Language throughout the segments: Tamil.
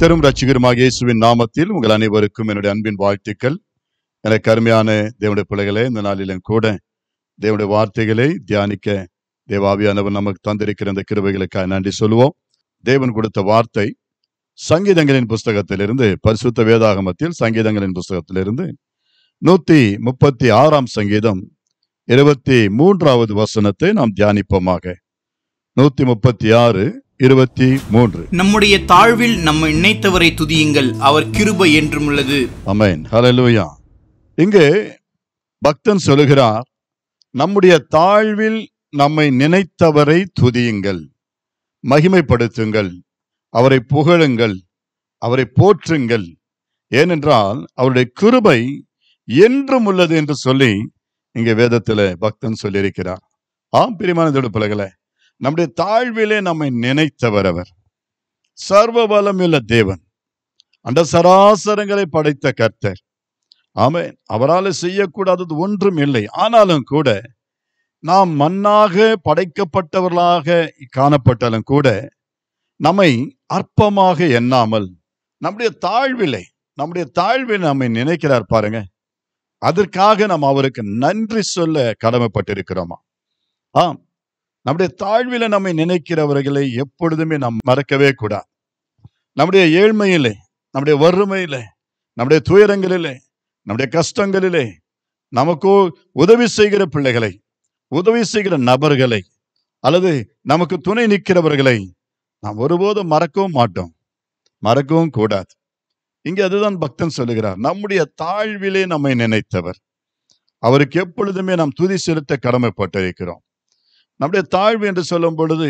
கர்த்தரும் இரட்சகருமாகிய இயேசுவின் நாமத்தில் உங்கள் அனைவருக்கும் என்னுடைய அன்பின் வாழ்த்துக்கள். எனக்கு அருமையான தேவனுடைய பிள்ளைகளே, இந்த நாளிலும் கூட தேவனுடைய வார்த்தைகளை தியானிக்க தேவாவியானவர் நமக்கு தந்திருக்கிற இந்த கிருபைகளுக்காக நன்றி சொல்லுவோம். தேவன் கொடுத்த வார்த்தை சங்கீதங்களின் புஸ்தகத்திலிருந்து, பரிசுத்த வேதாகமத்தில் சங்கீதங்களின் புஸ்தகத்திலிருந்து 136 சங்கீதம் 23வது வசனத்தை நாம் தியானிப்போமாக. 136:23. நம்முடைய தாழ்வில் நம்மை நினைத்தவரை துதியுங்கள், அவர் கிருபை என்றும் உள்ளது. ஆமென், ஹல்லேலூயா. இங்கே பக்தன் சொல்லுகிறார், நம்முடைய தாழ்வில் நம்மை நினைத்தவரை துதியுங்கள், மகிமைப்படுத்துங்கள், அவரை புகழுங்கள், அவரை போற்றுங்கள், ஏனென்றால் அவருடைய கிருபை என்றும் உள்ளது என்று சொல்லி இங்கே வேதத்தில் பக்தன் சொல்லியிருக்கிறார். ஆம் பிரியமான தேவனுடைய பிள்ளைகளே, நம்முடைய தாழ்விலே நம்மை நினைத்தவர் அவர். சர்வ வல்லமையுள்ள தேவன், அண்ட சராசரங்களை படைத்த கர்த்தர். ஆமென். அவரால் செய்யக்கூடாதது ஒன்றும் இல்லை. ஆனாலும் கூட நாம் மண்ணாக படைக்கப்பட்டவர்களாக காணப்பட்டாலும் கூட நம்மை அற்பமாக எண்ணாமல் நம்முடைய தாழ்வில் நம்மை நினைக்கிறார் பாருங்க. அதற்காக நாம் அவருக்கு நன்றி சொல்ல கடமைப்பட்டிருக்கிறோமா? ஆம், நம்முடைய தாழ்வில நம்மை நினைக்கிறவர்களை எப்பொழுதுமே நாம் மறக்கவே கூடாது. நம்முடைய ஏழ்மையிலே, நம்முடைய வறுமையிலே, நம்முடைய துயரங்களிலே, நம்முடைய கஷ்டங்களிலே நமக்கு உதவி செய்கிற பிள்ளைகளை, உதவி செய்கிற நபர்களை, அல்லது நமக்கு துணை நிற்கிறவர்களை நாம் ஒருபோதும் மறக்கவும் மாட்டோம், மறக்கவும் கூடாது. இங்கே அதுதான் பக்தன் சொல்லுகிறார், நம்முடைய தாழ்விலே நம்மை நினைத்தவர். அவருக்கு எப்பொழுதுமே நாம் துதி செலுத்த கடமைப்பட்டிருக்கிறோம். நம்முடைய தாழ்வு என்று சொல்லும் பொழுது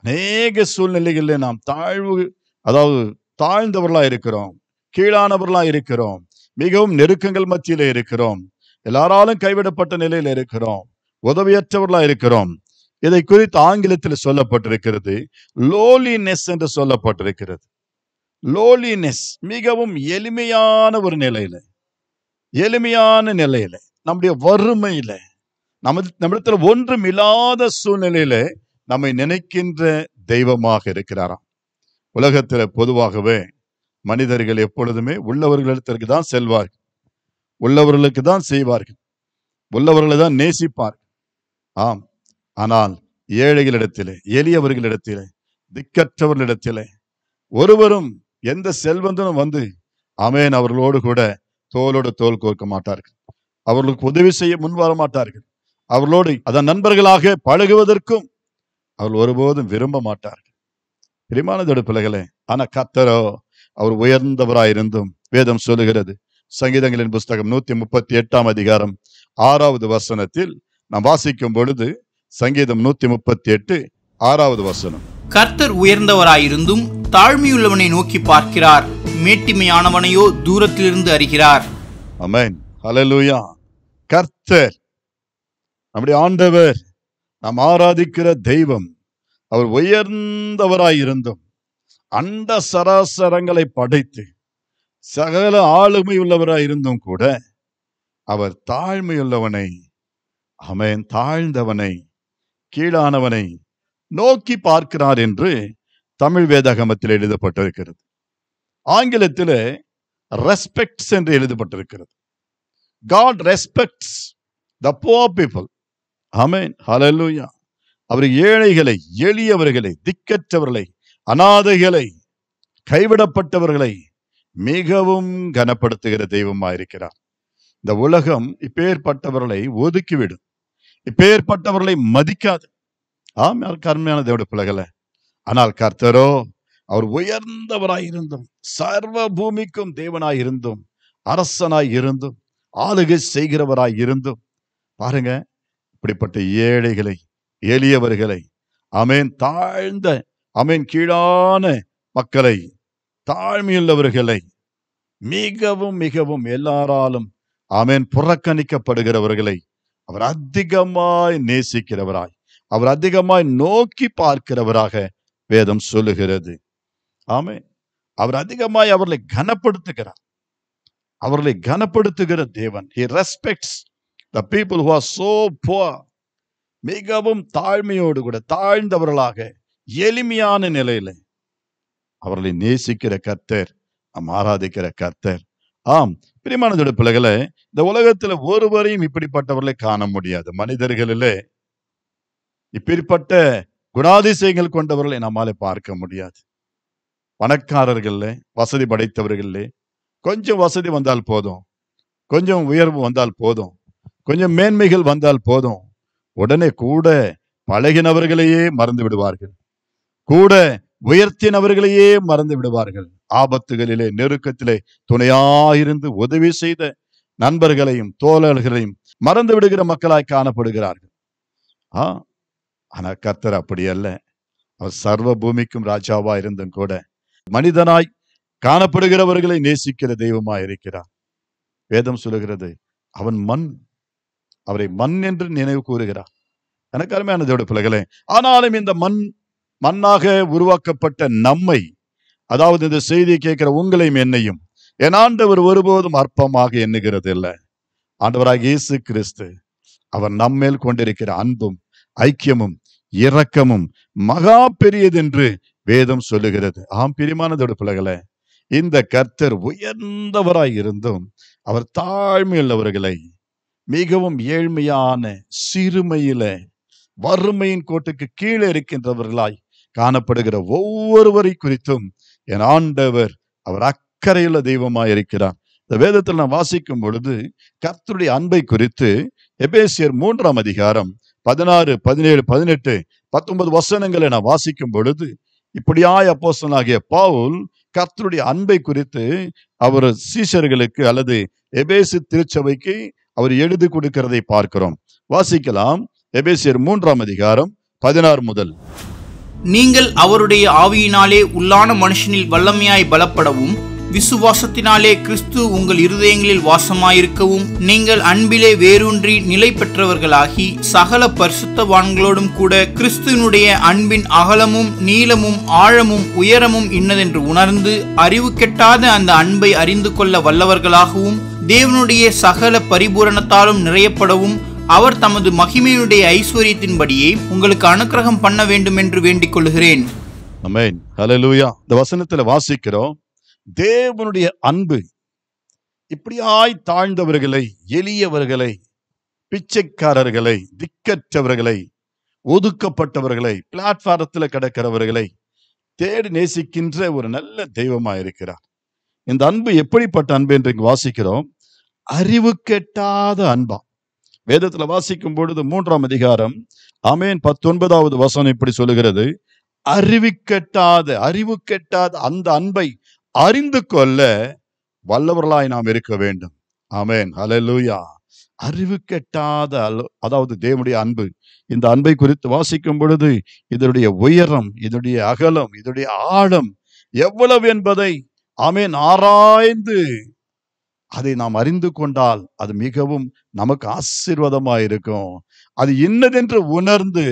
அநேக சூழ்நிலைகளில் நாம் தாழ்ந்தவர்களா இருக்கிறோம், கீழானவர்களா இருக்கிறோம், மிகவும் நெருக்கங்கள் மத்தியிலே இருக்கிறோம், எல்லாராலும் கைவிடப்பட்ட நிலையில இருக்கிறோம், உதவியற்றவர்களா இருக்கிறோம். இதை குறித்து ஆங்கிலத்தில் சொல்லப்பட்டிருக்கிறது லோலினஸ் என்று சொல்லப்பட்டிருக்கிறது. லோலினஸ், மிகவும் எளிமையான ஒரு நிலையில, நம்முடைய வறுமையில, நம்மிடத்துல ஒன்றும் இல்லாத சூழ்நிலையில நம்மை நினைக்கின்ற தெய்வமாக இருக்கிறாராம். உலகத்துல பொதுவாகவே மனிதர்கள் எப்பொழுதுமே உள்ளவர்களிடத்திற்கு தான் செல்வார்கள், உள்ளவர்களுக்கு தான் செய்வார்கள், உள்ளவர்களை தான் நேசிப்பார்கள். ஆம், ஆனால் ஏழைகளிடத்திலே, எளியவர்களிடத்திலே, திக்கற்றவர்களிடத்திலே ஒருவரும் எந்த செல்வந்தனும் வந்து ஆமென் அவர்களோடு கூட தோளோடு தோள் கோர்க்க மாட்டார்கள், அவர்களுக்கு உதவி செய்ய முன்வர மாட்டார்கள், அவர்களோடு அதன் நண்பர்களாக பழகுவதற்கும் அவர்கள் ஒருபோதும் விரும்ப மாட்டார்கள். பிரியமான தேவனுடைய பிள்ளைகளே, ஆனா கர்த்தரோ அவர் உயர்ந்தவராயிருந்தும் வேதம் சொல்லுகிறது, சங்கீதங்களின் புஸ்தகம் 138 அதிகாரம் 6வது வசனத்தில் நாம் வாசிக்கும் பொழுது, சங்கீதம் 138 6வது வசனம், கர்த்தர் உயர்ந்தவராயிருந்தும் தாழ்மையுள்ளவனை நோக்கி பார்க்கிறார், மேட்டிமையானவனையோ தூரத்திலிருந்து அறிகிறார். ஆமென், ஹல்லேலூயா. கர்த்தர் நம்முடைய ஆண்டவர், நாம் ஆராதிக்கிற தெய்வம், அவர் உயர்ந்தவராயிருந்தும் அண்ட சராசரங்களை படைத்து சகல ஆளுமை உள்ளவராயிருந்தும் கூட அவர் தாழ்மையுள்ளவனை, ஆமென், தாழ்ந்தவனை, கீழானவனை நோக்கி பார்க்கிறார் என்று தமிழ் வேதாகமத்தில் எழுதப்பட்டிருக்கிறது. ஆங்கிலத்தில் ரெஸ்பெக்ட்ஸ் என்று எழுதப்பட்டிருக்கிறது. God respects the poor people. ஆமென், ஹல்லேலூயா. அவர் ஏழைகளை, எளியவர்களை, திக்கற்றவர்களை, அநாதைகளை, கைவிடப்பட்டவர்களை மிகவும் கனப்படுத்துகிற தெய்வமாயிருக்கிறார். இந்த உலகம் இப்பேற்பட்டவர்களை ஒதுக்கிவிடும், இப்பேற்பட்டவர்களை மதிக்காது. ஆம், கருமையான தேவனுடைய பிள்ளைகளே, ஆனால் கர்த்தரோ அவர் உயர்ந்தவராயிருந்தும் சர்வ பூமிக்கும் தேவனாயிருந்தும் அரசனாய் இருந்தும் ஆளுகை செய்கிறவராய் இருந்தும் பாருங்க, இப்படிப்பட்ட ஏழைகளை, எளியவர்களை, ஆமென், தாழ்ந்த, ஆமென், கீழான மக்களை, தாழ்மையுள்ளவர்களை, மிகவும் மிகவும் எல்லாராலும் ஆமென் புறக்கணிக்கப்படுகிறவர்களை அவர் அதிகமாய் நேசிக்கிறவராய், அவர் அதிகமாய் நோக்கி பார்க்கிறவராக வேதம் சொல்லுகிறது. ஆமென். அவர் அதிகமாய் அவர்களை கனப்படுத்துகிறார், அவர்களை கனப்படுத்துகிற தேவன். He respects the people who are so poor. மிகவும் தாழ்மையோடு கூட, தாழ்ந்தவர்களாக, எளிமையான நிலையில, அவர்களை நேசிக்கிற கர்த்தர், நாம் ஆராதிக்கிற கர்த்தர். ஆம், பிரியமான பிள்ளைகளே, இந்த உலகத்துல ஒருவரையும் இப்படிப்பட்டவர்களை காண முடியாது. மனிதர்களிலே இப்படிப்பட்ட குணாதிசயங்கள் கொண்டவர்களை நம்மால பார்க்க முடியாது. பணக்காரர்கள்ல, வசதி படைத்தவர்களே, கொஞ்சம் வசதி வந்தால் போதும், கொஞ்சம் உயர்வு வந்தால் போதும், கொஞ்சம் மேன்மைகள் வந்தால் போதும், உடனே கூட பழகினவர்களையே மறந்து விடுவார்கள், கூட உயர்த்தினவர்களையே மறந்து விடுவார்கள். ஆபத்துகளிலே, நெருக்கத்திலே துணையாயிருந்து உதவி செய்த நண்பர்களையும் தோழர்களையும் மறந்து விடுகிற மக்களாய் காணப்படுகிறார்கள். ஆனா கர்த்தர் அப்படி அல்ல. அவர் சர்வ பூமிக்கும் ராஜாவா இருந்தும் கூட மனிதனாய் காணப்படுகிறவர்களை நேசிக்கிற தெய்வமாய் இருக்கிறார். வேதம் சொல்லுகிறது, அவன் மண், அவரை மண் என்று நினைவு கூறுகிறார். எனக்கு அருமையான தேவனுடைய பிள்ளைகளே, ஆனாலும் இந்த மண்ணாக உருவாக்கப்பட்ட நம்மை, அதாவது இந்த செய்தியை கேட்கிற உங்களையும் என்னையும் என் ஆண்டவர் ஒருபோதும் அற்பமாக எண்ணுகிறது இல்லை. ஆண்டவராக இயேசு கிறிஸ்து அவர் நம்மேல் கொண்டிருக்கிற அன்பும் ஐக்கியமும் இரக்கமும் மகா பெரியது என்று வேதம் சொல்லுகிறது. ஆம், பிரியமானதோடு பிள்ளைகளே, இந்த கர்த்தர் உயர்ந்தவராய் இருந்தும் அவர் தாழ்மையுள்ளவர்களை, மிகவும் ஏழ்மையான சிறுமையில வறுமையின் கோட்டுக்கு கீழே இருக்கின்றவர்களாய் காணப்படுகிற ஒவ்வொருவரை குறித்தும் என் ஆண்டவர் அவர் அக்கறையுள்ள தெய்வமாய் இருக்கிறார். இந்த வேதத்தில் நான் வாசிக்கும் பொழுது கர்த்தருடைய அன்பை குறித்து எபேசியர் 3ஆம் அதிகாரம் 16, 17, 18, 19 வசனங்களை நான் வாசிக்கும் பொழுது இப்படியாய் அப்போஸ்தலனாகிய பவுல் கர்த்தருடைய அன்பை குறித்து அவர் சீஷர்களுக்கு அல்லது எபேசு திருச்சபைக்கு அவர் எழுதி கொடுக்கிறதை பார்க்கிறோம். வாசிக்கலாம். எபேசியர் 3ஆம் அதிகாரம் 16 முதல். நீங்கள் அவருடைய ஆவியினாலே உள்ளான மனுஷனில் வல்லமையாய் பலப்படவும், விசுவாசத்தினாலே கிறிஸ்து உங்கள் இருதயங்களில் வாசமாயிருக்கவும், நீங்கள் அன்பிலே வேரூன்றி நிலை பெற்றவர்களாகி சகல பரிசுத்தவான்களோடும் கூட கிறிஸ்துவினுடைய அன்பின் அகலமும் நீளமும் ஆழமும் உயரமும் இன்னதென்று உணர்ந்து அறிவு கெட்டாத அந்த அன்பை அறிந்து கொள்ள வல்லவர்களாகவும், தேவனுடைய சகல பரிபூரணத்தாலும் நிறையப்படவும் அவர் தமது மகிமையுடைய ஐஸ்வர்யத்தின்படியே உங்களுக்கு அனுக்கிரகம் பண்ண வேண்டும் என்று வேண்டிக் கொள்கிறேன். ஆமென், ஹல்லேலூயா. இந்த வசனத்துல வாசிக்கிறோம், தேவனுடைய அன்பு இப்படியாய் தாழ்ந்தவர்களை, எளியவர்களை, பிச்சைக்காரர்களை, திக்கற்றவர்களை, ஒதுக்கப்பட்டவர்களை, பிளாட்பாரத்தில் கிடக்கிறவர்களை தேடி நேசிக்கின்ற ஒரு நல்ல தெய்வமா இருக்கிறார். இந்த அன்பு எப்படிப்பட்ட அன்பு என்று வாசிக்கிறோம், அறிவு கெட்டாத அன்பா. வேதத்துல வாசிக்கும் பொழுது 3ஆம் அதிகாரம் 19வது வசனம் இப்படி சொல்லுகிறது, அறிவு கெட்டாத அந்த அன்பை அறிந்து கொள்ள வல்லவர்களாய் நாம் இருக்க வேண்டும். ஆமென், ஹல்லேலூயா. அறிவு கெட்டாத, அதாவது தேவனுடைய அன்பு. இந்த அன்பை குறித்து வாசிக்கும் பொழுது இதனுடைய உயரம், இதனுடைய அகலம், இதனுடைய ஆழம் எவ்வளவு என்பதை ஆமென் ஆராய்ந்து அதை நாம் அறிந்து கொண்டால் அது மிகவும் நமக்கு ஆசீர்வாதமாக இருக்கும். அது இன்னதென்று உணர்ந்து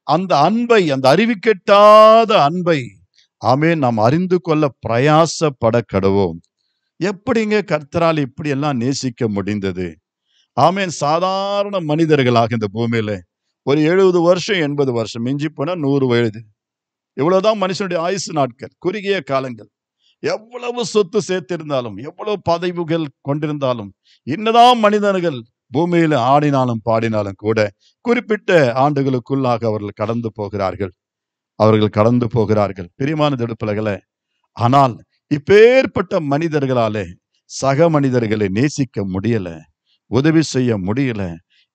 அந்த அன்பை, அந்த அறிவு கெட்டாத அன்பை ஆமென் நாம் அறிந்து கொள்ள பிரயாசப்பட கடவோம். எப்படிங்க கர்த்தரால் இப்படி எல்லாம் நேசிக்க முடிந்தது? ஆமென், சாதாரண மனிதர்களாக இந்த பூமியில ஒரு 70 வருஷம் 80 வருஷம், மிஞ்சி போனா 100 வயது, இவ்வளவுதான் மனுஷனுடைய ஆயுசு நாட்கள், குறுகிய காலங்கள். எவ்வளவு சொத்து சேர்த்திருந்தாலும், எவ்வளவு பதவிகள் கொண்டிருந்தாலும், என்னதான் மனிதர்கள் பூமியில ஆடினாலும் பாடினாலும் கூட குறிப்பிட்ட ஆண்டுகளுக்குள்ளாக அவர்கள் கடந்து போகிறார்கள். பிரியமான பிள்ளைகளே, ஆனால் இப்பேற்பட்ட மனிதர்களாலே சக மனிதர்களை நேசிக்க முடியல, உதவி செய்ய முடியல,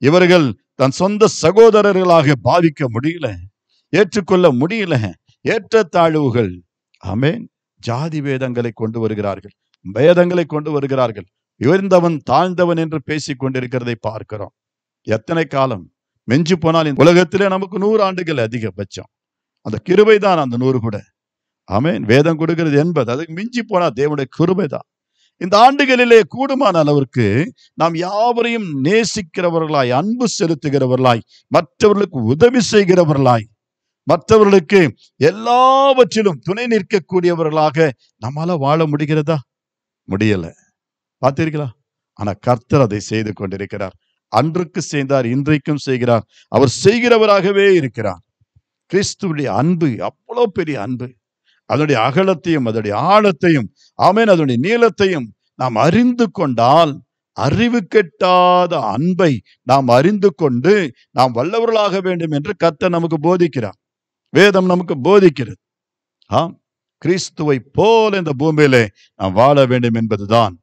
இவர்கள் தன் சொந்த சகோதரர்களாக பாவிக்க முடியல, ஏற்றுக்கொள்ள முடியல. ஏற்றத்தாழ்வுகள், ஆமென், ஜாதி வேதங்களை கொண்டு வருகிறார்கள், உயர்ந்தவன் தாழ்ந்தவன் என்று பேசிக் கொண்டிருக்கிறதை பார்க்கிறோம். எத்தனை காலம் மெஞ்சு போனால் இந்த உலகத்திலே நமக்கு 100 ஆண்டுகள் அதிகபட்சம். அந்த கிருபை தான் அந்த 100 கூட. ஆமென், வேதம் கொடுக்கிறது 80, அதுக்கு மிஞ்சி போனா தேவனுடைய கிருபை தான். இந்த ஆண்டுகளிலே கூடுமான அளவிற்கு நாம் யாவரையும் நேசிக்கிறவர்களாய், அன்பு செலுத்துகிறவர்களாய், மற்றவர்களுக்கு உதவி செய்கிறவர்களாய், மற்றவர்களுக்கு எல்லாவற்றிலும் துணை நிற்கக்கூடியவர்களாக நம்மால வாழ முடிகிறதா? முடியல. பார்த்தீர்களா? ஆனா கர்த்தர் அதை செய்து கொண்டிருக்கிறார். அன்றுக்கு செய்தார், இன்றைக்கும் செய்கிறார். அவர் செய்கிறவராகவே இருக்கிறார். கிறிஸ்துவுடைய அன்பு அவ்வளவு பெரிய அன்பு. அதனுடைய அகலத்தையும் அதனுடைய ஆழத்தையும் ஆமென் அதனுடைய நீளத்தையும் நாம் அறிந்து கொண்டால், அறிவு கெட்டாத அன்பை நாம் அறிந்து கொண்டு நாம் வல்லவர்களாக வேண்டும் என்று கர்த்தர் நமக்கு போதிக்கிறார். வேதம் நமக்கு போதிக்கிறது. கிறிஸ்துவை போல இந்த பூமியிலே நாம் வாழ வேண்டும் என்பதுதான்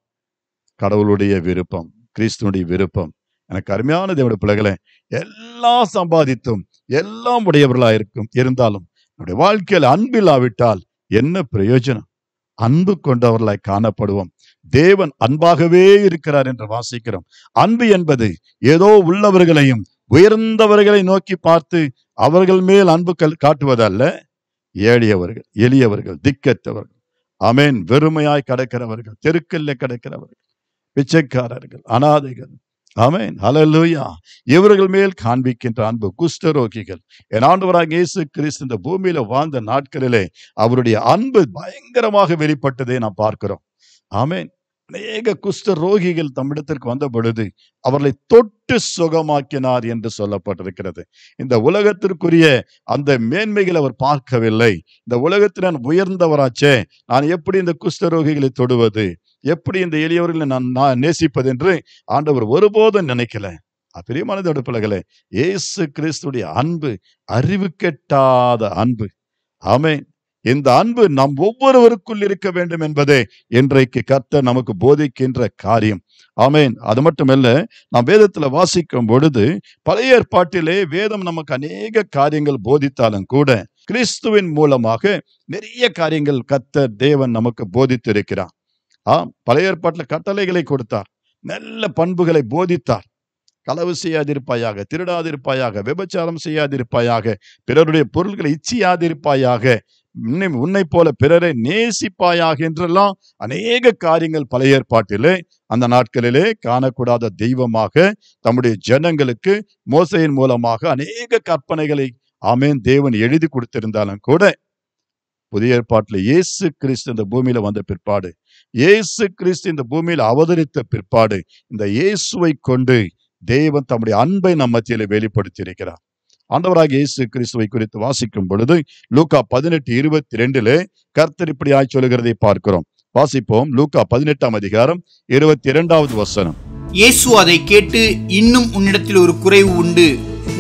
கடவுளுடைய விருப்பம், கிறிஸ்துவனுடைய விருப்பம். எனக்கு அருமையான தேவனுடைய பிள்ளைகளே, எல்லாம் சம்பாதித்தும் எல்லாம் உடையவர்களா இருந்தாலும் நம்முடைய வாழ்க்கையில் அன்பில்லாவிட்டால் என்ன பிரயோஜனம்? அன்பு கொண்டவர்களாய் காணப்படுவோம். தேவன் அன்பாகவே இருக்கிறார் என்று வாசிக்கிறோம். அன்பு என்பது ஏதோ உள்ளவர்களையும் உயர்ந்தவர்களை நோக்கி பார்த்து அவர்கள் மேல் அன்பு காட்டுவதல்ல. ஏழியவர்கள், எளியவர்கள், திக்கற்றவர்கள், ஆமென், வெறுமையாய் கிடக்கிறவர்கள், தெருக்கல்ல கிடக்கிறவர்கள், பிச்சைக்காரர்கள், அனாதைகள், ஆமென், ஹல்லேலூயா, இவர்கள் மேல் காண்பிக்கின்ற அன்பு. குஷ்டரோகிகள், என் ஆண்டவராகிய இயேசு கிறிஸ்து இந்த பூமியில வாழ்ந்த நாட்களிலே அவருடைய அன்பு பயங்கரமாக வெளிப்பட்டதை நாம் பார்க்கிறோம். ஆமென். அநேக குஷ்ட ரோகிகள் தம்மிடத்திற்கு வந்த பொழுது அவர்களை தொட்டு சுகமாக்கினார் என்று சொல்லப்பட்டிருக்கிறது. இந்த உலகத்திற்குரிய அந்த மேன்மைகளை அவர் பார்க்கவில்லை. இந்த உலகத்தில் நான் உயர்ந்தவராச்சே, நான் எப்படி இந்த குஷ்ட ரோகிகளை தொடுவது, எப்படி இந்த எளியவர்களை நான் நேசிப்பது என்று ஆண்டவர் ஒருபோதும் நினைக்கல. பிரியமானதோட பிள்ளைகளே, இயேசு கிறிஸ்துடைய அன்பு அறிவு கெட்டாத அன்பு. ஆமென். இந்த அன்பு நம் ஒவ்வொருவருக்குள் இருக்க வேண்டும் என்பதே இன்றைக்கு கர்த்தர் நமக்கு போதிக்கின்ற காரியம். ஆமென். அது மட்டுமல்ல, நாம் வேதத்துல வாசிக்கும் பொழுது பழைய ஏற்பாட்டிலே வேதம் நமக்கு அநேக காரியங்கள் போதித்தாலும் கூட கிறிஸ்துவின் மூலமாக நிறைய காரியங்கள் கர்த்தர் தேவன் நமக்கு போதித்திருக்கிறார். பழைய ஏற்பாட்டுல கட்டளைகளை கொடுத்தார், நல்ல பண்புகளை போதித்தார். களவு செய்யாதிருப்பாயாக, திருடாதிருப்பாயாக, விபச்சாரம் செய்யாதிருப்பாயாக, பிறருடைய பொருள்களை இச்சியாதிருப்பாயாக, உன்னை போல பிறரை நேசிப்பாயாக என்றெல்லாம் அநேக காரியங்கள் பழைய ஏற்பாட்டிலே அந்த நாட்களிலே காணக்கூடாத தெய்வமாக தம்முடைய ஜனங்களுக்கு மோசையின் மூலமாக அநேக கற்பனைகளை ஆமென் தேவன் எழுதி கொடுத்திருந்தாலும் கூட புதிய ஏற்பாட்டில் இயேசு கிறிஸ்து இந்த பூமியில வந்த பிற்பாடு, இயேசு கிறிஸ்து இந்த பூமியில அவதரித்த பிற்பாடு, இந்த இயேசுவை கொண்டு தேவன் தம்முடைய அன்பை நம் மத்தியிலே வெளிப்படுத்தி இருக்கிறார். ஆண்டவராகிய இயேசு கிறிஸ்துவை குறித்து வாசிக்கும் பொழுது லூக்கா 18:22 கர்த்தர் இப்படியாய் சொல்லுகிறதை பார்க்கிறோம். வாசிப்போம். லூக்கா 18ஆம் அதிகாரம் 22வது வசனம். இயேசு அதை கேட்டு, இன்னும் உன்னிடத்தில் ஒரு குறைவு உண்டு.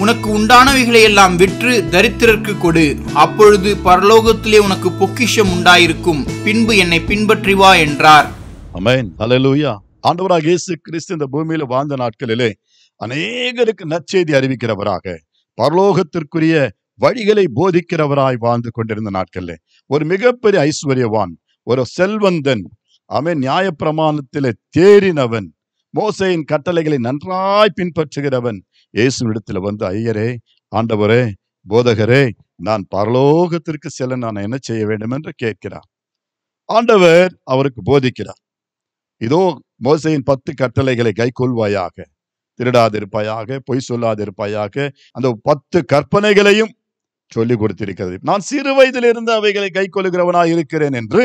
உனக்கு உண்டானவைகளை எல்லாம் விற்று தரித்திரருக்கு கொடு, அப்பொழுது பரலோகத்திலே உனக்கு பொக்கிஷம் உண்டாயிருக்கும். பின்பு என்னை பின்பற்றி வா என்றார். ஆமென், ஹல்லேலூயா. ஆண்டவராகிய இயேசு கிறிஸ்து இந்த பூமியில வாழ்ந்த நாட்களிலே அநேகருக்கு நற்செய்தி அறிவிக்கிறவராக, பரலோகத்திற்குரிய வழிகளை போதிக்கிறவராய் வாழ்ந்து கொண்டிருந்த நாட்களிலே ஒரு மிகப்பெரிய ஐஸ்வர்யவான், ஒரு செல்வந்தன், அவன் நியாயப்பிரமாணத்திலே தேறினவன், மோசேயின் கட்டளைகளை நன்றாய் பின்பற்றுகிறவன் இயேசுவிடத்தில் வந்து, ஐயரே, ஆண்டவரே, போதகரே, நான் பரலோகத்திற்கு செல்ல நான் என்ன செய்ய வேண்டும் என்று கேட்கிறார். ஆண்டவர் அவருக்கு போதிக்கிறார். இதோ மோசேயின் 10 கட்டளைகளை கைக்கொள்வாயாக, திருடாதிருப்பாயாக, பொய் சொல்லாதிருப்பாயாக, அந்த 10 கற்பனைகளையும் சொல்லி கொடுத்திருக்கிறது. நான் சிறு வயதிலிருந்து அவைகளை கைக்கொள்கிறவனாய் இருக்கிறேன் என்று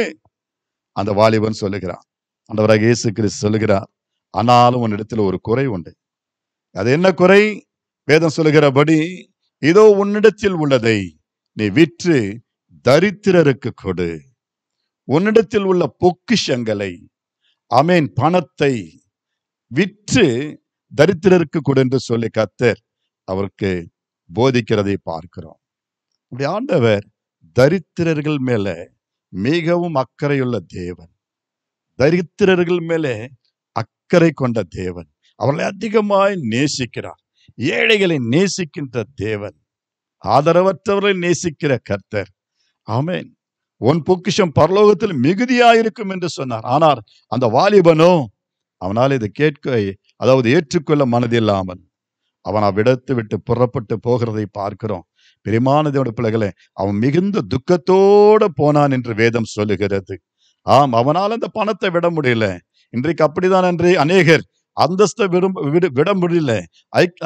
அந்த வாலிபன் சொல்லுகிறான். ஆண்டவராகிய இயேசு கிறிஸ்து சொல்லுகிறார், ஆனாலும் உன்னிடத்தில் ஒரு குறை உண்டு. அது என்ன குறை? வேதம் சொல்லுகிறபடி, இதோ உன்னிடத்தில் உள்ளதை நீ விற்று தரித்திரருக்கு கொடு. உன்னிடத்தில் உள்ள பொக்கிஷங்களை, ஆமென், பணத்தை விற்று தரித்திரருக்கு கொடு என்று சொல்லி கர்த்தர் அவருக்கு போதிக்கிறதை பார்க்கிறோம். அப்படி ஆண்டவர் தரித்திரர்கள் மேல மிகவும் அக்கறையுள்ள தேவன், தரித்திரர்கள் மேலே அக்கறை கொண்ட தேவன், அவர்களை அதிகமாய் நேசிக்கிறார். ஏழைகளை நேசிக்கின்ற தேவன், ஆதரவற்றவர்களை நேசிக்கிற கர்த்தர். ஆமென். உன் பொக்கிஷம் பரலோகத்தில் மிகுதியாயிருக்கும் என்று சொன்னார். ஆனால் அந்த வாலிபனோ அவனால் இதை ஏற்றுக்கொள்ள மனதில்லாமல் அவன் அவ்விடத்தை விட்டு புறப்பட்டு போகிறதை பார்க்கிறோம். பிரியமான தேவனுடைய பிள்ளைகளே, அவன் மிகுந்த துக்கத்தோட போனான் என்று வேதம் சொல்லுகிறது. அவனால் அந்த பணத்தை விட முடியல. இன்றைக்கு அப்படிதான் என்று அநேகர் அந்தஸ்தை விட முடியல,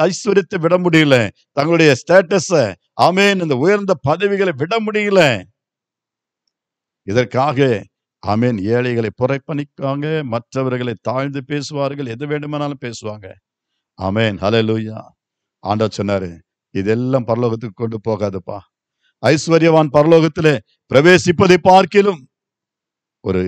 ஐஸ்வர்யத்தை விட முடியல, தங்களுடைய ஸ்டேட்டஸ, ஆமென், இந்த உயர்ந்த பதவிகளை விட முடியல. இதற்காக ஆமென் ஏழைகளை புறக்கணிக்காங்க, மற்றவர்களை தாழ்ந்து பேசுவார்கள், எது வேண்டுமானாலும் பேசுவாங்க. ஆமென், ஹல்லேலூயா. ஆண்டவர் சொன்னாரு, இதெல்லாம் பரலோகத்துக்கு கொண்டு போகாதுப்பா. ஐஸ்வர்யவான் பரலோகத்திலே பிரவேசிப்பதை பார்க்கிலும் ஒரு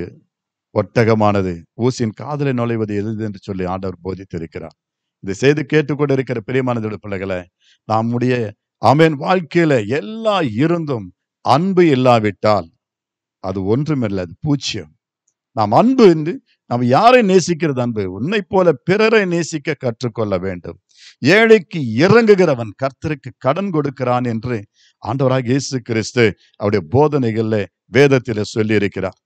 ஒட்டகமானது ஊசியின் காதலை நுழைவது எது என்று சொல்லி ஆண்டவர் போதித்திருக்கிறார். இதை செய்து கேட்டுக்கொண்டு இருக்கிற பிரியமானதோட பிள்ளைகளை, நம்முடைய ஆமென் வாழ்க்கையில எல்லாம் இருந்தும் அன்பு இல்லாவிட்டால் அது ஒன்றுமில்லை, அது பூச்சியம். நாம் அன்பு என்று நாம் யாரை நேசிக்கிறது? அன்பு. உன்னை போல பிறரை நேசிக்க கற்றுக்கொள்ள வேண்டும். ஏழைக்கு இறங்குகிறவன் கர்த்தருக்கு கடன் கொடுக்கிறான் என்று ஆண்டவராக இயேசு கிறிஸ்து அவருடைய போதனைகள்ல வேதத்தில சொல்லி இருக்கிறார்.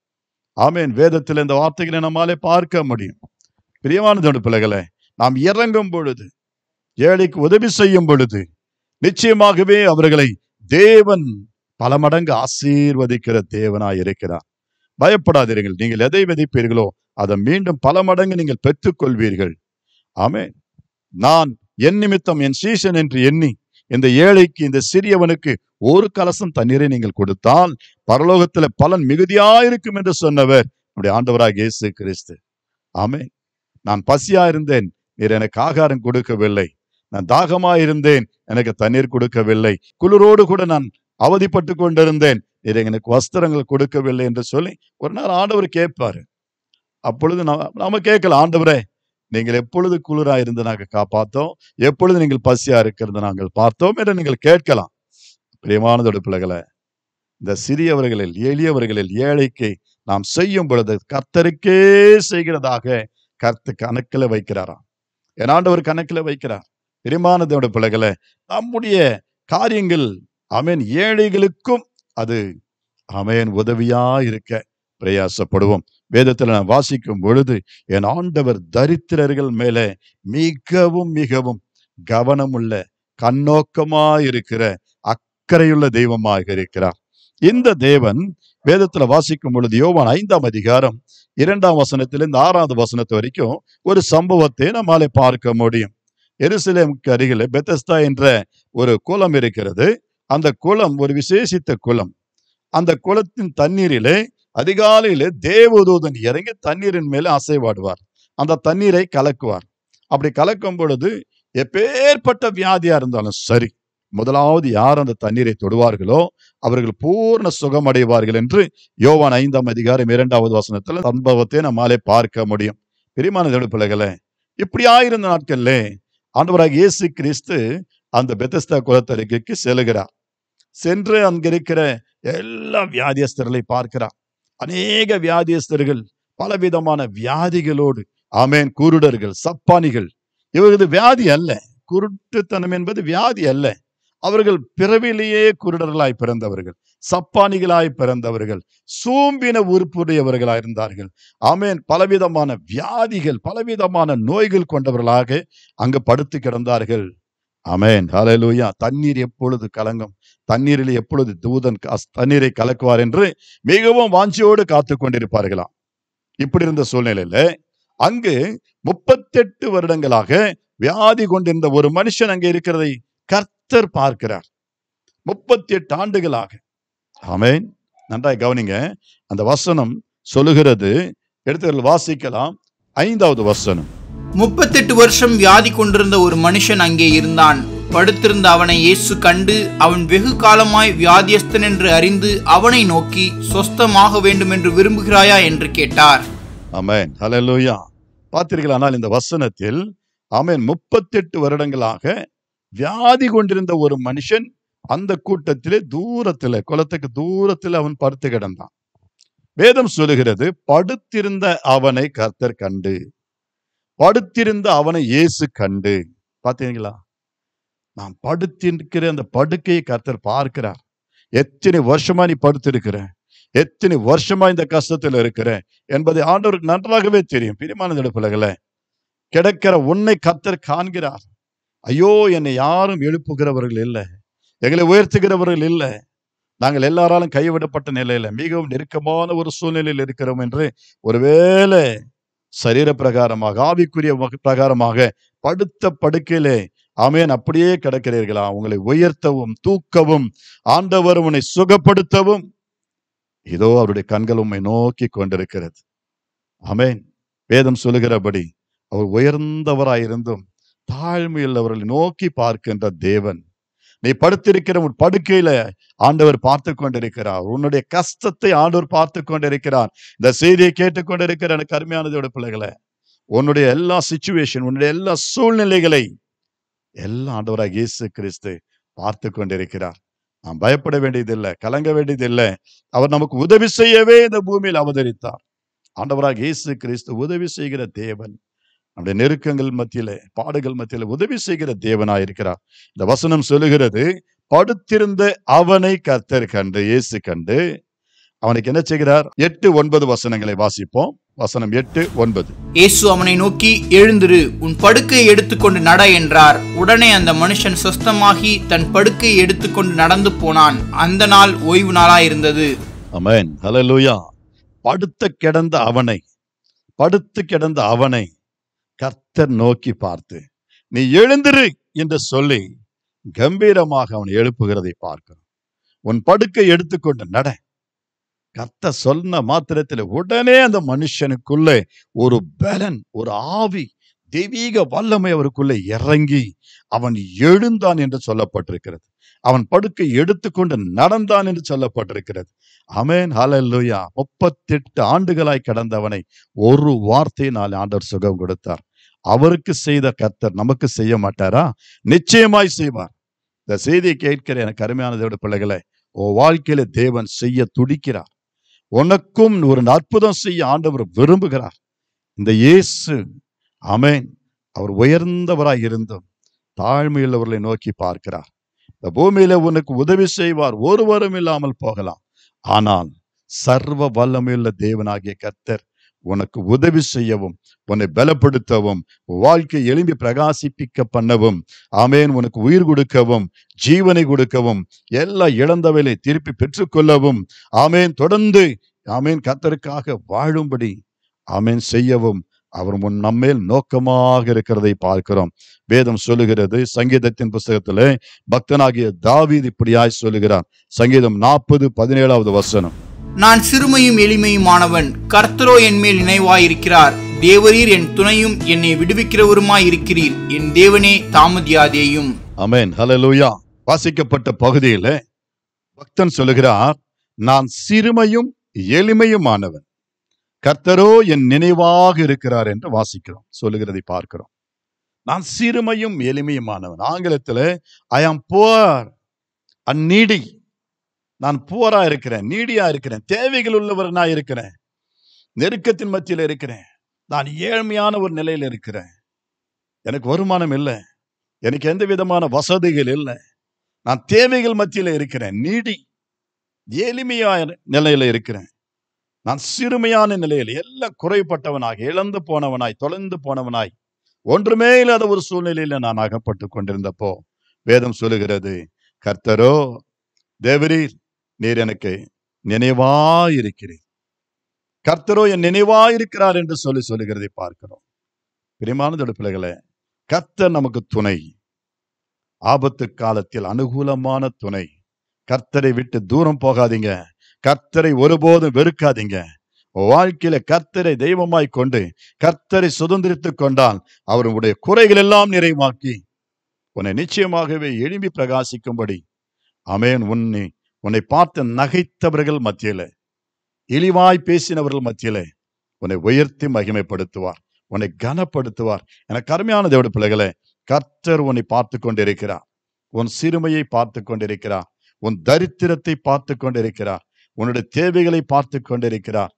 ஆமென். வேதத்தில் இந்த வார்த்தைகளை நம்மாலே பார்க்க முடியும். பிரியமானதோட பிள்ளைகளை, நாம் இறங்கும் பொழுது, ஏழைக்கு உதவி செய்யும் பொழுது, நிச்சயமாகவே அவர்களை தேவன் பல மடங்கு ஆசீர்வதிக்கிற தேவனாய் இருக்கிறார். பயப்படாதீர்கள். நீங்கள் எதை விதைப்பீர்களோ அதை மீண்டும் பல மடங்கு நீங்கள் பெற்றுக் கொள்வீர்கள். ஆமென். நான் என் நிமித்தம் என் சீசன் என்று எண்ணி இந்த ஏழைக்கு, இந்த சிறியவனுக்கு ஒரு கலசம் தண்ணீரை நீங்கள் கொடுத்தால் பரலோகத்தில் பலன் மிகுதியாயிருக்கும் என்று சொன்னவர் நம்முடைய ஆண்டவராக இயேசு கிறிஸ்து. ஆமென். நான் பசியா இருந்தேன், நீர் எனக்கு ஆகாரம் கொடுக்கவில்லை. நான் தாகமா இருந்தேன், எனக்கு தண்ணீர் கொடுக்கவில்லை. குளிரோடு கூட நான் அவதிப்பட்டு கொண்டிருந்தேன், நீர் எனக்கு வஸ்திரங்கள் கொடுக்கவில்லை என்று சொல்லி ஒரு நாள் ஆண்டவர் கேட்பாரு. அப்பொழுது நாம கேட்கலாம், ஆண்டவரே நீங்கள் எப்பொழுது குளிரா இருந்து நாங்கள் காப்பாத்தோம், எப்பொழுது நீங்கள் பசியா இருக்கிறது நாங்கள் பார்த்தோம் என்று நீங்கள் கேட்கலாம். பிரியமானதோட பிள்ளைகளை, இந்த சிறியவர்களில், எளியவர்களில், ஏழைக்கு நாம் செய்யும் பொழுது கர்த்தருக்கே செய்கிறதாக கர்த்தர் கணக்கில் வைக்கிறாராம். என் ஆண்டவர் கணக்கில் வைக்கிறார். பிரியமானதோட பிள்ளைகளை, நம்முடைய காரியங்கள் ஆமென் ஏழைகளுக்கும் அது ஆமென் உதவியா இருக்க பிரயாசப்படுவோம். வேதத்தில் நான் வாசிக்கும் பொழுது என் ஆண்டவர் தரித்திரர்கள் மேல மிகவும் மிகவும் கவனமுள்ள, கண்ணோக்கமாயிருக்கிற, அக்கறையுள்ள தெய்வமாக இருக்கிறார். இந்த தேவன் வேதத்துல வாசிக்கும் பொழுது யோவான் 5ஆம் அதிகாரம் 2ஆம் வசனத்திலிருந்து 6ஆவது வசனத்து வரைக்கும் ஒரு சம்பவத்தை நம்மாலே பார்க்க முடியும். எருசலேமுக்கு அருகில் பெத்தஸ்தா என்ற ஒரு குளம் இருக்கிறது. அந்த குளம் ஒரு விசேஷித்த குளம். அந்த குளத்தின் தண்ணீரிலே அதிகாலையிலே தேவதூதன் இறங்கி தண்ணீரின் மேலே அசைவாடுவார். அந்த தண்ணீரை கலக்குவார். அப்படி கலக்கும் பொழுது எப்பேற்பட்ட வியாதியா இருந்தாலும் சரி, முதலாவது யார் அந்த தண்ணீரை தொடுவார்களோ அவர்கள் பூர்ண சுகமடைவார்கள் என்று யோவான் 5ஆம் அதிகாரம் 2ஆவது வசனத்துல சம்பவத்தை நம்மாலே பார்க்க முடியும். பிரியமான பிள்ளைகளே, இப்படியாயிருந்த நாட்கள்ல ஆண்டவராக இயேசு கிறிஸ்து அந்த பெத்தஸ்தா குளத்தருகேக்கு செல்கிறார். சென்று அங்கிருக்கிற எல்லா வியாதியஸ்தர்களை பார்க்கிறார். அநேக வியாதியஸ்தர்கள் பலவிதமான வியாதிகளோடு, ஆமேன், குருடர்கள், சப்பானிகள். இவரது வியாதி அல்ல, குருட்டுத்தனம் என்பது வியாதி அல்ல. அவர்கள் பிறவிலேயே குருடர்களாய் பிறந்தவர்கள், சப்பானிகளாய் பிறந்தவர்கள், சூம்பின உறுப்புடையவர்களாய் இருந்தார்கள். ஆமேன். பலவிதமான வியாதிகள், பலவிதமான நோய்கள் கொண்டவர்களாக அங்கு படுத்து கிடந்தார்கள். ஆமேன். ஹல்லேலூயா. தண்ணீர் எப்பொழுது கலங்கும், தண்ணீரில் எப்பொழுது தூதன் தண்ணீரை கலக்குவார் என்று மிகவும் வாஞ்சியோடு காத்து கொண்டிருப்பார்களாம். இப்படி இருந்த சூழ்நிலையில அங்கு 38 வருடங்களாக வியாதி கொண்டிருந்த ஒரு மனுஷன் அங்கே இருக்கிறதை கர்த்தர் பார்க்கிறார். 38 ஆண்டுகளாக. ஆமேன். நன்றாய் கவனிங்க. அந்த வசனம் சொல்லுகிறது, எடுத்து வாசிக்கலாம். 5ஆவது வசனம். 38 வருஷம் வியாதி கொண்டிருந்த ஒரு மனுஷன் அங்கே இருந்தான். படுத்திருந்த அவனை இயேசு கண்டு, அவன் வெகு காலமாய் வியாதியஸ்தன் என்று அறிந்து அவனை நோக்கி, சொஸ்தமாக வேண்டும் என்று விரும்புகிறாயா என்று கேட்டார். ஆமென். ஹல்லேலூயா. பார்த்தீர்களானால் இந்த வசனத்தில் ஆமென் 38 வருடங்களாக வியாதி கொண்டிருந்த ஒரு மனுஷன் அந்த கூட்டத்திலே தூரத்துல, குளத்துக்கு தூரத்தில் அவன் படுத்து கிடந்தான். வேதம் சொல்லுகிறது, படுத்திருந்த அவனை கர்த்தர் கண்டு, படுத்திருந்த அவனை இயேசு கண்டு. பார்த்தீங்களா? நான் படுத்திருக்கிற அந்த படுக்கையை கர்த்தர் பார்க்கிறார். எத்தனை வருஷமா நீ படுத்திருக்கிற, எத்தனை வருஷமா இந்த கஷ்டத்தில் இருக்கிற என்பதை ஆண்டவருக்கு நன்றாகவே தெரியும். பிரியமான பிள்ளைகளே, கிடக்கிற உன்னை கர்த்தர் காண்கிறார். ஐயோ, என்னை யாரும் எழுப்புகிறவர்கள் இல்லை, எங்களை உயர்த்துகிறவர்கள் இல்லை, நாங்கள் எல்லாராலும் கைவிடப்பட்ட நிலையில மிகவும் நெருக்கமான ஒரு சூழ்நிலையில் இருக்கிறோம் என்று ஒருவேளை சரீர பிரகாரமாக, ஆவிக்குரிய பிரகாரமாக படுத்த படுக்கையிலே ஆமேன் அப்படியே கிடக்கிறீர்களா? உங்களை உயர்த்தவும் தூக்கவும் ஆண்டவர் உன்னை சுகப்படுத்தவும் இதோ அவருடைய கண்கள் உம்மை நோக்கி கொண்டிருக்கிறது. ஆமேன். வேதம் சொல்லுகிறபடி அவர் உயர்ந்தவராயிருந்தும் தாழ்மையுள்ளவர்களை நோக்கி பார்க்கின்ற தேவன். நீ படுத்திருக்கிற உன் படுக்கையில ஆண்டவர் பார்த்து கொண்டிருக்கிறார். உன்னுடைய கஷ்டத்தை ஆண்டவர் பார்த்து கொண்டிருக்கிறார். இந்த செய்தியை கேட்டுக்கொண்டிருக்கிற எனக்கு அருமையானதோட பிள்ளைகளை, உன்னுடைய எல்லா சிச்சுவேஷன், உன்னுடைய எல்லா சூழ்நிலைகளை எல்லாம் ஆண்டவராக இயேசு கிறிஸ்து பார்த்து கொண்டிருக்கிறார். நாம் பயப்பட வேண்டியதில்லை, கலங்க வேண்டியதில்லை. அவர் நமக்கு உதவி செய்யவே இந்த பூமியில் அவதரித்தார். ஆண்டவராக இயேசு கிறிஸ்து உதவி செய்கிற தேவன். நம்முடைய நெருக்கங்கள் மத்தியில, பாடுகள் மத்தியில உதவி செய்கிற தேவனாயிருக்கிறார். இந்த வசனம் சொல்லுகிறது, படுத்திருந்த அவனை கர்த்தர் கண்டு, இயேசு கண்டு அவனுக்கு என்ன செய்கிறார்? 8-9 வசனங்களை வாசிப்போம். வசனம் 8-9. இயேசு அவனை நோக்கி, எழுந்திரு, உன் படுக்கையை எடுத்துக்கொண்டு நட என்றார். உடனே அந்த மனுஷன் சொஸ்தமாகி தன் படுக்கையை எடுத்துக்கொண்டு நடந்து போனான். அந்த நாள் ஓய்வு நாளாயிருந்தது. ஆமென், ஹல்லேலூயா. படுத்து கிடந்த அவனை கர்த்தர் நோக்கி பார்த்து, நீ எழுந்திரு என்று சொல்லி கம்பீரமாக அவனை எழுப்புகிறதை பார்க்கிறோம். உன் படுக்கை எடுத்துக்கொண்டு நட. கர்த்தர் சொன்ன மாத்திரத்தில் உடனே அந்த மனுஷனுக்குள்ளே ஒரு பலன், ஒரு ஆவி, தெய்வீக வல்லமை அவருக்குள்ளே இறங்கி அவன் எழுந்தான் என்று சொல்லப்பட்டிருக்கிறது. அவன் படுக்கை எடுத்துக்கொண்டு நடந்தான் என்று சொல்லப்பட்டிருக்கிறது. ஆமென், ஹல்லேலூயா. 38 ஆண்டுகளாய் கடந்தவனை ஒரு வார்த்தையினால் ஆண்டவர் சுகம் கொடுத்தார். அவருக்கு செய்த கர்த்தர் நமக்கு செய்ய மாட்டாரா? நிச்சயமாய் செய்வார். இந்த செய்தியை கேட்கிற எனக்கு அருமையானதோட பிள்ளைகளை, வாழ்க்கையில தேவன் செய்ய துடிக்கிறார். உனக்கும் ஒரு அற்புதம் செய்ய ஆண்டவர் விரும்புகிறார். இந்த இயேசு, ஆமென், அவர் உயர்ந்தவராய் இருந்தும் தாழ்மையுள்ளவர்களை நோக்கி பார்க்கிறார். இந்த பூமியில உனக்கு உதவி செய்வார், ஒருவரும் இல்லாமல் போகலாம். ஆனால் சர்வ வல்லமையுள்ள தேவனாகிய கர்த்தர் உனக்கு உதவி செய்யவும், உன்னை பலப்படுத்தவும், வாழ்க்கை எழும்பி பிரகாசிப்பிக்க பண்ணவும், ஆமென், உனக்கு உயிர் கொடுக்கவும், ஜீவனை கொடுக்கவும், எல்லா இழந்தவைகளை திருப்பி பெற்றுக்கொள்ளவும், ஆமென், தொடர்ந்து ஆமென் கர்த்தருக்காக வாழும்படி ஆமென் செய்யவும் அவர் முன் நம்மேல் நோக்கமாக இருக்கிறதை பார்க்கிறோம். வேதம் சொல்லுகிறது, சங்கீதத்தின் புஸ்தகத்திலே பக்தனாகிய தாவீது இப்படியாய் சொல்லுகிறார். சங்கீதம் 40:17 வசனம். நான் சிறுமையும் எளிமையுமானவன், கர்த்தரோ என் மேல் நினைவாயிருக்கிறார். தேவரீர் என் துணையும் என்னை விடுவிக்கிறவருமாய் இருக்கிறீர். என் தேவனே தாமதியாதேயும். ஆமென், ஹல்லேலூயா. வாசிக்கப்பட்ட பகுதியில பக்தன் சொல்லுகிறார், நான் சிறுமையும் எளிமையுமானவன், கர்த்தரோ என் நினைவாக இருக்கிறார் என்று வாசிக்கிறோம், சொல்லுகிறதை பார்க்கிறோம். நான் சிறுமையும் எளிமையுமானவன். ஆங்கிலத்தில் ஐ ஆம் புவர் அண்ட் நீடி. நான் புவரா இருக்கிறேன், நீடியா இருக்கிறேன், தேவைகள் உள்ளவரனா இருக்கிறேன், நெருக்கத்தின் மத்தியில் இருக்கிறேன், நான் ஏழ்மையான ஒரு நிலையில் இருக்கிறேன், எனக்கு வருமானம் இல்லை, எனக்கு எந்த விதமான வசதிகள் இல்லை, நான் தேவைகள் மத்தியில் இருக்கிறேன், நீடி, எளிமையான நிலையில இருக்கிறேன், நான் சிறுமையான நிலையில், எல்லாம் குறைப்பட்டவனாய், இழந்து போனவனாய், தொலைந்து போனவனாய், ஒன்றுமே இல்லாத ஒரு சூழ்நிலையில நான் அகப்பட்டு கொண்டிருந்தப்போ வேதம் சொல்லுகிறது, கர்த்தரோ தேவரீர் நீர் எனக்கு நினைவாயிருக்கிறீர், கர்த்தரோ என் நினைவாயிருக்கிறார் என்று சொல்லுகிறதை பார்க்கிறோம். பிரியமானதோட பிள்ளைகளே, கர்த்தர் நமக்கு துணை, ஆபத்து காலத்தில் அனுகூலமான துணை. கர்த்தரை விட்டு தூரம் போகாதீங்க, கர்த்தரை ஒருபோதும் வெறுக்காதீங்க. வாழ்க்கையில கர்த்தரை தெய்வமாய் கொண்டு கர்த்தரை சுதந்திரித்துக் கொண்டால் அவர் உடைய குறைகள் எல்லாம் நிறைவாக்கி உன்னை நிச்சயமாகவே எழும்பி பிரகாசிக்கும்படி, ஆமென், உன்னை பார்த்து நகைத்தவர்கள் மத்தியில, இழிவாய் பேசினவர்கள் மத்தியில உன்னை உயர்த்தி மகிமைப்படுத்துவார், உன்னை கனப்படுத்துவார். எனக்கு அருமையான தேவனுடைய பிள்ளைகளே, கர்த்தர் உன்னை பார்த்து கொண்டிருக்கிறார், உன் சிறுமையை பார்த்து கொண்டிருக்கிறார், உன் தரித்திரத்தை பார்த்து கொண்டிருக்கிறார், உன்னுடைய தேவைகளை பார்த்து கொண்டிருக்கிறார்.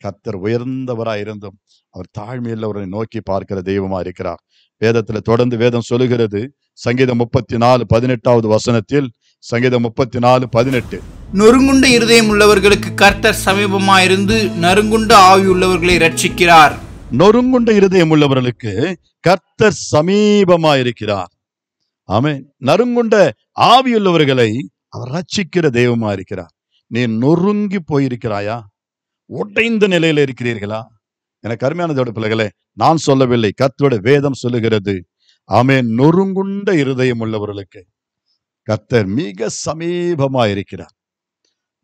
கர்த்தர் உயர்ந்தவராய் இருந்தும் அவர் தாழ்மையுள்ளவரை நோக்கி பார்க்கிற தெய்வமா இருக்கிறார். வேதத்துல தொடர்ந்து வேதம் சொல்லுகிறது, சங்கீதம் 34:18 வசனத்தில், சங்கீதம் 34:18, நொறுங்குண்ட இருதயம் உள்ளவர்களுக்கு கர்த்தர் சமீபமாயிருந்து நறுங்குண்ட ஆவி உள்ளவர்களை ரட்சிக்கிறார். நொறுங்குண்ட இருதயம் உள்ளவர்களுக்கு கர்த்தர் சமீபமாயிருக்கிறார். ஆமென். நறுங்குண்ட ஆவியுள்ளவர்களை அவர் ரட்சிக்கிற தெய்வமா இருக்கிறார். நீ நொறுங்கி போயிருக்கிறாயா? உடைந்த நிலையில இருக்கிறீர்களா? எனக்கு அருமையானதோட பிள்ளைகளே, நான் சொல்லவில்லை, கர்த்தருடைய வேதம் சொல்லுகிறது. ஆமென். நொறுங்குண்ட இருதயம் உள்ளவர்களுக்கு கர்த்தர் மிக சமீபமா இருக்கிறார்.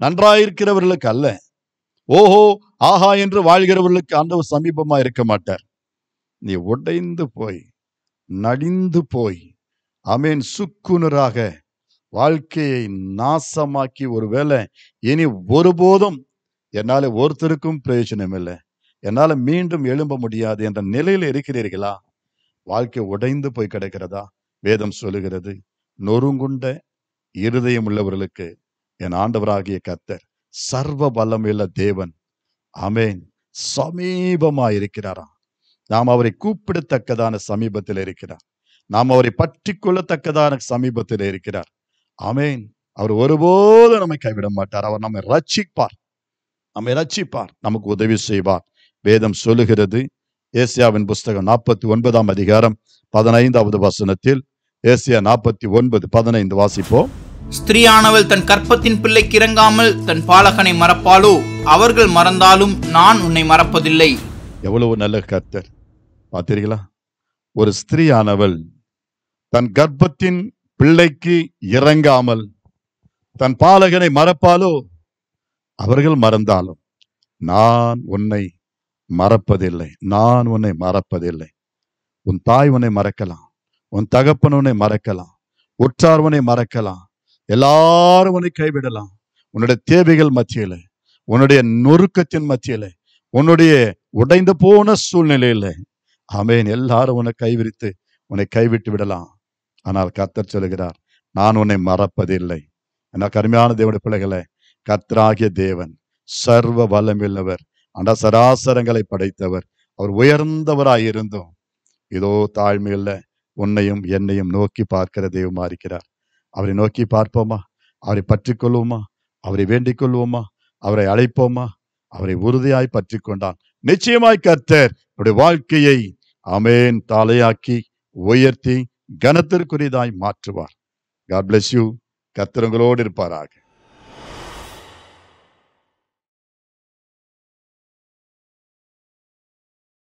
நன்றாயிருக்கிறவர்களுக்கு அல்ல, ஓஹோ ஆஹா என்று வாழ்கிறவர்களுக்கு ஆண்டவர் சமீபமா இருக்க மாட்டார். நீ உடைந்து போய், நடிந்து போய், ஆமென், சுக்குனராக வாழ்க்கையை நாசமாக்கி ஒருவேளை இனி ஒருபோதும் என்னால ஒருத்தருக்கும் பிரயோஜனம் இல்லை, என்னால மீண்டும் எழும்ப முடியாது என்ற நிலையில் இருக்கிறீர்களா? வாழ்க்கை உடைந்து போய் கிடக்கிறதா? வேதம் சொல்லுகிறது, நொறுங்குண்ட இருதயம் உள்ளவர்களுக்கு என் ஆண்டவராகிய கர்த்தர் சர்வ வல்லமையுள்ள தேவன், ஆமென், சமீபமாய் இருக்கிறாராம். நாம் அவரை கூப்பிடத்தக்கதான சமீபத்தில் இருக்கிறார். நாம் அவரை பற்றி கொள்ளத்தக்கதான சமீபத்தில் இருக்கிறார். ஆமென். அவர் ஒருபோதும் நம்மை கைவிட மாட்டார். அவர் நம்மை ரட்சிப்பார், நமக்கு உதவி செய்வார். வேதம் சொல்லுகிறது, ஏசாயாவின் புஸ்தகம் 49 அதிகாரம் 15வது வசனத்தில், ஏசாயா 49:15 வாசிப்போம். ஸ்திரீயானவள் தன் கற்பத்தின் பிள்ளைக்கு இறங்காமல் தன் பாலகனை மறப்பாளோ? அவர்கள் மறந்தாலும் நான் உன்னை மறப்பதில்லை. எவ்வளவு நல்ல கர்த்தர் பார்த்தீர்களா? ஒரு ஸ்திரீயானவள் தன் கர்ப்பத்தின் பிள்ளைக்கு இறங்காமல் தன் பாலகனை மறப்பாலோ? அவர்கள் மறந்தாலும் நான் உன்னை மறப்பதில்லை, நான் உன்னை மறப்பதில்லை. உன் தாய் உன்னை மறக்கலாம், உன் தகப்பன் உன்னை மறக்கலாம், உற்றார் உன்னை மறக்கலாம், எல்லாரும் உன்னை கைவிடலாம். உன்னுடைய தேவைகள் மத்தியில, உன்னுடைய நொறுக்கத்தின் மத்தியில, உன்னுடைய உடைந்து போன சூழ்நிலையில, ஆமென், எல்லாரும் உன்னை கைவிரித்து உன்னை கைவிட்டு விடலாம். ஆனால் கர்த்தர் சொல்லுகிறார், நான் உன்னை மறப்பதில்லை. என கருமையான தேவனுடைய பிள்ளைகளை, கர்த்தராகிய தேவன் சர்வ வல்லமையுள்ளவர், அந்த சராசரங்களை படைத்தவர். அவர் உயர்ந்தவராய் இருந்தும் இதோ தாழ்மையுள்ள உன்னையும் என்னையும் நோக்கி பார்க்கிற தெய்வமா இருக்கிறார். அவரை நோக்கி பார்ப்போமா? அவரை பற்றி கொள்வோமா? அவரை வேண்டிக் கொள்வோமா? அவரை அழைப்போமா? அவரை உறுதியாய் பற்றி கொண்டால் நிச்சயமாய் கர்த்தர் நம்முடைய வாழ்க்கையை, ஆமென், தலையாக்கி உயர்த்தி கனத்திற்குரியதாய் மாற்றுவார். God bless you. கர்த்தர் உங்களோடு இருப்பாராக.